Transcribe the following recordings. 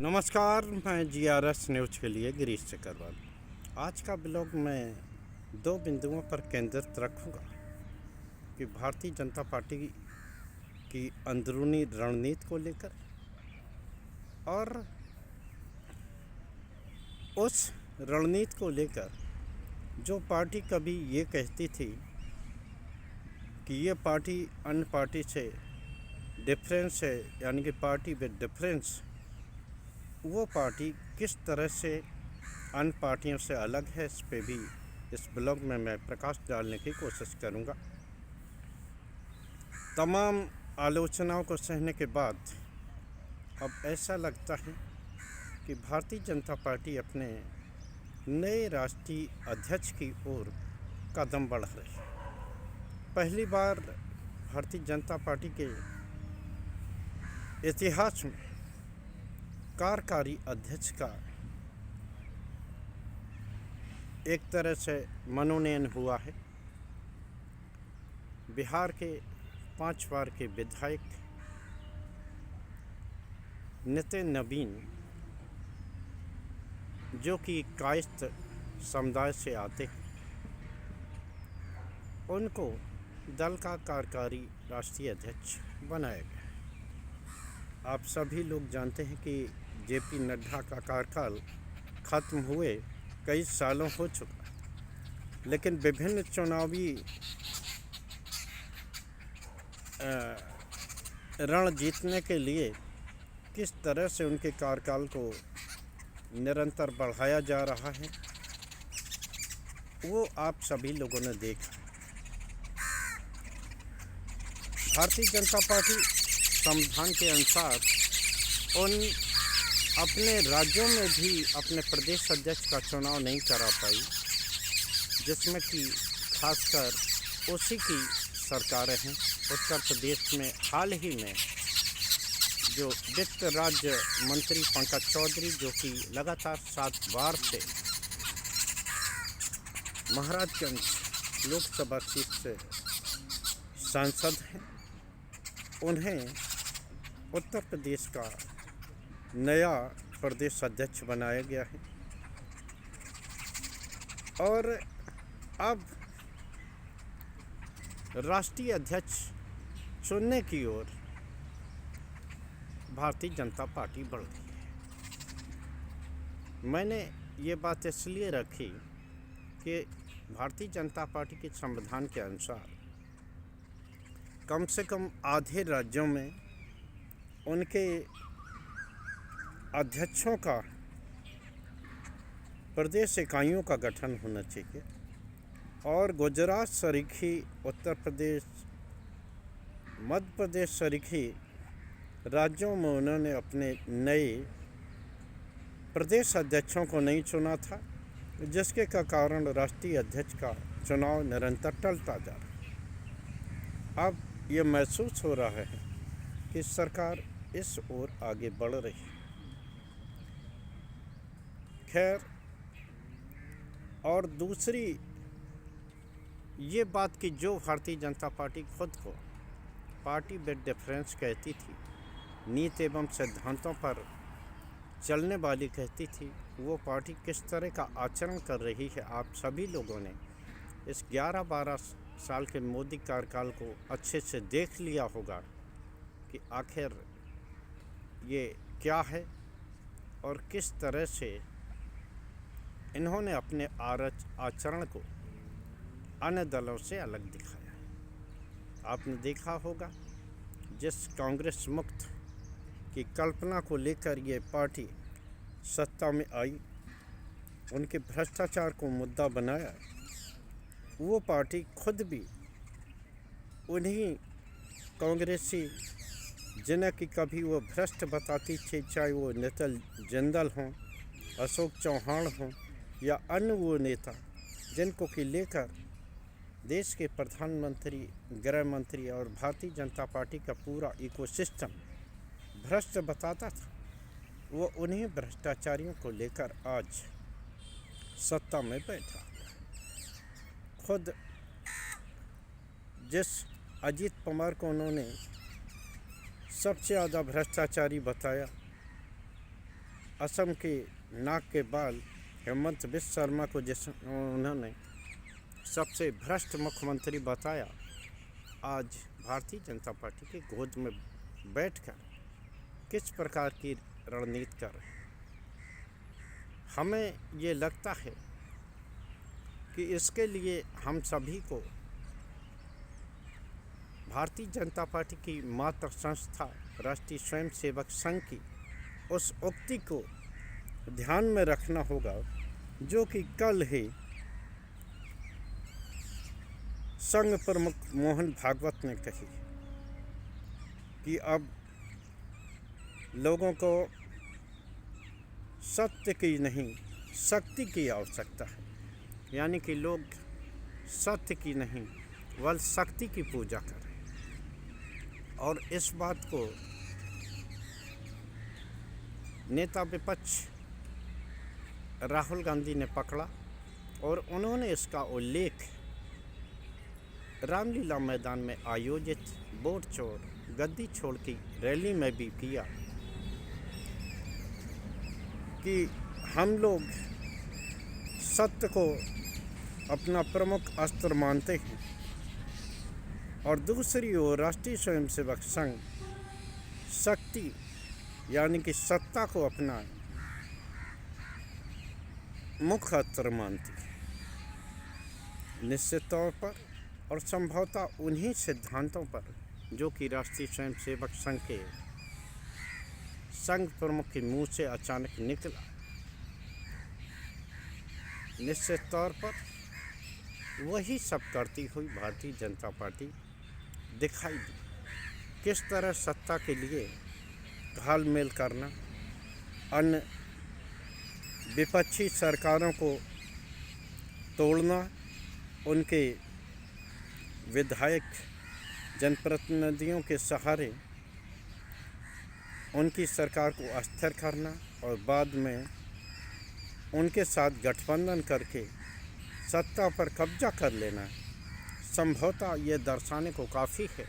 नमस्कार, मैं GRS news के लिए गिरीश चक्रवाल। आज का ब्लॉग मैं दो बिंदुओं पर केंद्रित रखूँगा कि भारतीय जनता पार्टी की अंदरूनी रणनीति को लेकर और उस रणनीति को लेकर जो पार्टी कभी ये कहती थी कि ये पार्टी अन्य पार्टी से डिफरेंस है, यानी कि पार्टी विद डिफरेंस, वो पार्टी किस तरह से अन्य पार्टियों से अलग है, इस पे भी इस ब्लॉग में मैं प्रकाश डालने की कोशिश करूंगा। तमाम आलोचनाओं को सहने के बाद अब ऐसा लगता है कि भारतीय जनता पार्टी अपने नए राष्ट्रीय अध्यक्ष की ओर कदम बढ़ा रही है। पहली बार भारतीय जनता पार्टी के इतिहास में कार्यकारी अध्यक्ष का एक तरह से मनोनयन हुआ है। बिहार के 5 बार के विधायक नितिन नवीन, जो कि कायस्थ समुदाय से आते हैं, उनको दल का कार्यकारी राष्ट्रीय अध्यक्ष बनाया गया। आप सभी लोग जानते हैं कि जेपी नड्डा का कार्यकाल खत्म हुए कई सालों हो चुका, लेकिन विभिन्न चुनावी रण जीतने के लिए किस तरह से उनके कार्यकाल को निरंतर बढ़ाया जा रहा है, वो आप सभी लोगों ने देखा। भारतीय जनता पार्टी संविधान के अनुसार उन अपने राज्यों में भी अपने प्रदेश अध्यक्ष का चुनाव नहीं करा पाई, जिसमें कि खासकर उसी की सरकारें हैं। उत्तर प्रदेश में हाल ही में जो वित्त राज्य मंत्री पंकज चौधरी, जो कि लगातार 7 बार से महाराजगंज लोकसभा सीट से सांसद हैं, उन्हें उत्तर प्रदेश का नया प्रदेश अध्यक्ष बनाया गया है। और अब राष्ट्रीय अध्यक्ष चुनने की ओर भारतीय जनता पार्टी बढ़ रही है। मैंने ये बात इसलिए रखी कि भारतीय जनता पार्टी के संविधान के अनुसार कम से कम आधे राज्यों में उनके अध्यक्षों का प्रदेश इकाइयों का गठन होना चाहिए। और गुजरात सरीखी, उत्तर प्रदेश, मध्य प्रदेश सरीखी राज्यों में उन्होंने अपने नए प्रदेश अध्यक्षों को नहीं चुना था, जिसके कारण राष्ट्रीय अध्यक्ष का चुनाव निरंतर टलता जा रहा है। अब ये महसूस हो रहा है कि सरकार इस ओर आगे बढ़ रही है। खैर, और दूसरी ये बात कि जो भारतीय जनता पार्टी खुद को पार्टी विद डिफरेंस कहती थी, नीति एवं सिद्धांतों पर चलने वाली कहती थी, वो पार्टी किस तरह का आचरण कर रही है। आप सभी लोगों ने इस 11-12 साल के मोदी कार्यकाल को अच्छे से देख लिया होगा कि आखिर ये क्या है और किस तरह से इन्होंने अपने आचरण को अन्य दलों से अलग दिखाया है। आपने देखा होगा, जिस कांग्रेस मुक्त की कल्पना को लेकर ये पार्टी सत्ता में आई, उनके भ्रष्टाचार को मुद्दा बनाया, वो पार्टी खुद भी उन्हीं कांग्रेसी जिन्हें कि कभी वो भ्रष्ट बताती थी, चाहे वो नितल जिंदल हों, अशोक चौहान हों या अन्य वो नेता जिनको कि लेकर देश के प्रधानमंत्री, गृह मंत्री और भारतीय जनता पार्टी का पूरा इकोसिस्टम भ्रष्ट बताता था, वो उन्हीं भ्रष्टाचारियों को लेकर आज सत्ता में बैठा। खुद जिस अजीत पवार को उन्होंने सबसे ज़्यादा भ्रष्टाचारी बताया, असम के नाक के बाल हेमंत बिस्व शर्मा को जिस उन्होंने सबसे भ्रष्ट मुख्यमंत्री बताया, आज भारतीय जनता पार्टी की गोद में बैठकर किस प्रकार की रणनीति कर रहे हैं। हमें ये लगता है कि इसके लिए हम सभी को भारतीय जनता पार्टी की मातृ संस्था राष्ट्रीय स्वयंसेवक संघ की उस उक्ति को ध्यान में रखना होगा, जो कि कल ही संघ प्रमुख मोहन भागवत ने कही कि अब लोगों को सत्य की नहीं शक्ति की आवश्यकता है, यानी कि लोग सत्य की नहीं बल्कि शक्ति की पूजा करें। और इस बात को नेता विपक्ष राहुल गांधी ने पकड़ा और उन्होंने इसका उल्लेख रामलीला मैदान में आयोजित वोट चोर गद्दी छोड़ की रैली में भी किया कि हम लोग सत्य को अपना प्रमुख अस्त्र मानते हैं, और दूसरी ओर राष्ट्रीय स्वयंसेवक संघ शक्ति यानी कि सत्ता को अपना मुख्य अस्त्र मानती है। निश्चित तौर पर और संभवतः उन्हीं सिद्धांतों पर जो कि राष्ट्रीय स्वयंसेवक संघ के संघ प्रमुख के मुंह से अचानक निकला, निश्चित तौर पर वही सब करती हुई भारतीय जनता पार्टी दिखाई दी। किस तरह सत्ता के लिए घालमेल करना, अन्य विपक्षी सरकारों को तोड़ना, उनके विधायक जनप्रतिनिधियों के सहारे उनकी सरकार को अस्थिर करना और बाद में उनके साथ गठबंधन करके सत्ता पर कब्जा कर लेना, संभवतः ये दर्शाने को काफ़ी है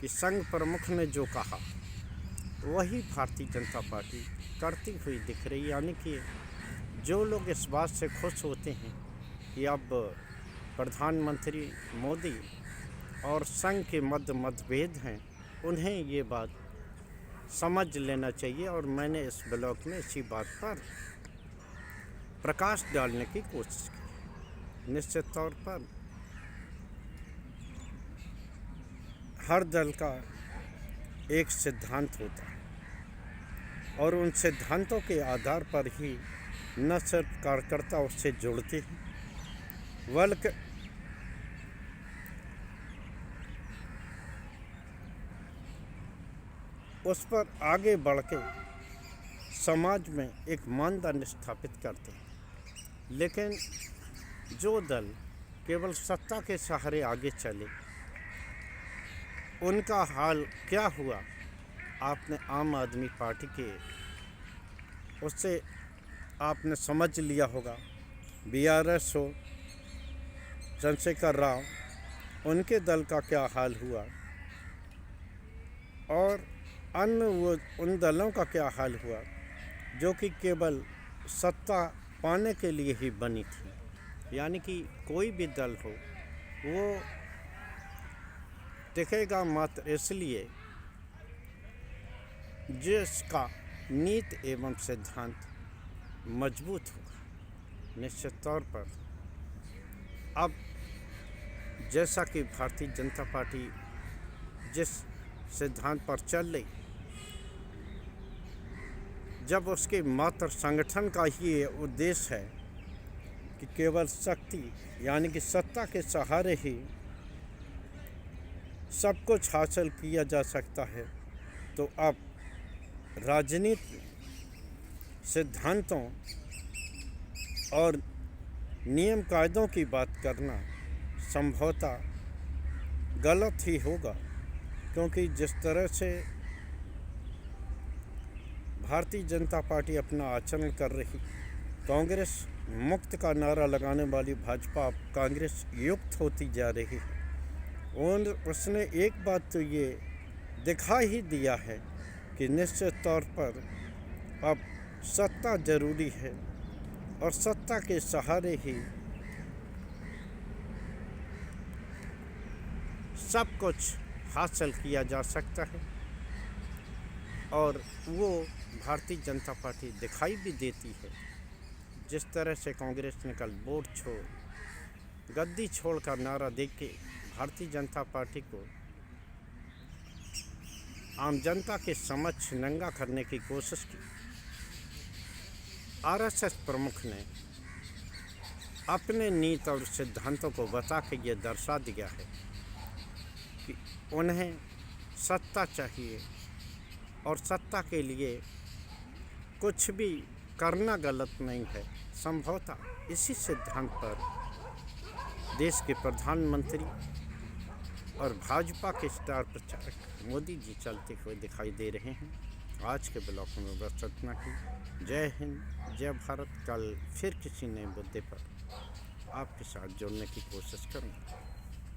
कि संघ प्रमुख ने जो कहा वही भारतीय जनता पार्टी करती हुई दिख रही। यानी कि जो लोग इस बात से खुश होते हैं कि अब प्रधानमंत्री मोदी और संघ के मध्य मतभेद हैं, उन्हें ये बात समझ लेना चाहिए। और मैंने इस ब्लॉग में इसी बात पर प्रकाश डालने की कोशिश की। निश्चित तौर पर हर दल का एक सिद्धांत होता है और उन सिद्धांतों के आधार पर ही न सिर्फ कार्यकर्ता उससे जुड़ते हैं बल्कि उस पर आगे बढ़ के समाज में एक मानदंड स्थापित करते हैं। लेकिन जो दल केवल सत्ता के सहारे आगे चले, उनका हाल क्या हुआ आपने आम आदमी पार्टी के उससे आपने समझ लिया होगा। बीआरएस हो, चंद्रशेखर राव, उनके दल का क्या हाल हुआ और अन्य वो उन दलों का क्या हाल हुआ जो कि केवल सत्ता पाने के लिए ही बनी थी। यानी कि कोई भी दल हो वो टिकेगा मात्र इसलिए जिसका नीति एवं सिद्धांत मजबूत होगा। निश्चित तौर पर अब जैसा कि भारतीय जनता पार्टी जिस सिद्धांत पर चल रही, जब उसके मात्र संगठन का ही उद्देश्य है कि केवल शक्ति यानी कि सत्ता के सहारे ही सब कुछ हासिल किया जा सकता है, तो अब राजनीति सिद्धांतों और नियम कायदों की बात करना संभवतः गलत ही होगा। क्योंकि जिस तरह से भारतीय जनता पार्टी अपना आचरण कर रही, कांग्रेस मुक्त का नारा लगाने वाली भाजपा अब कांग्रेस युक्त होती जा रही है। और उसने एक बात तो ये दिखा ही दिया है कि निश्चित तौर पर अब सत्ता जरूरी है और सत्ता के सहारे ही सब कुछ हासिल किया जा सकता है। और वो भारतीय जनता पार्टी दिखाई भी देती है। जिस तरह से कांग्रेस ने कल वोट छोड़ गद्दी छोड़ कर नारा दे के भारतीय जनता पार्टी को आम जनता के समक्ष नंगा करने की कोशिश की, आरएसएस प्रमुख ने अपने नीति और सिद्धांतों को बता के ये दर्शा दिया है कि उन्हें सत्ता चाहिए और सत्ता के लिए कुछ भी करना गलत नहीं है। संभवतः इसी सिद्धांत पर देश के प्रधानमंत्री और भाजपा के स्टार प्रचारक मोदी जी चलते हुए दिखाई दे रहे हैं। आज के ब्लॉग में बस इतना ही। जय हिंद, जय भारत। कल फिर किसी नए मुद्दे पर आपके साथ जुड़ने की कोशिश करूँगा।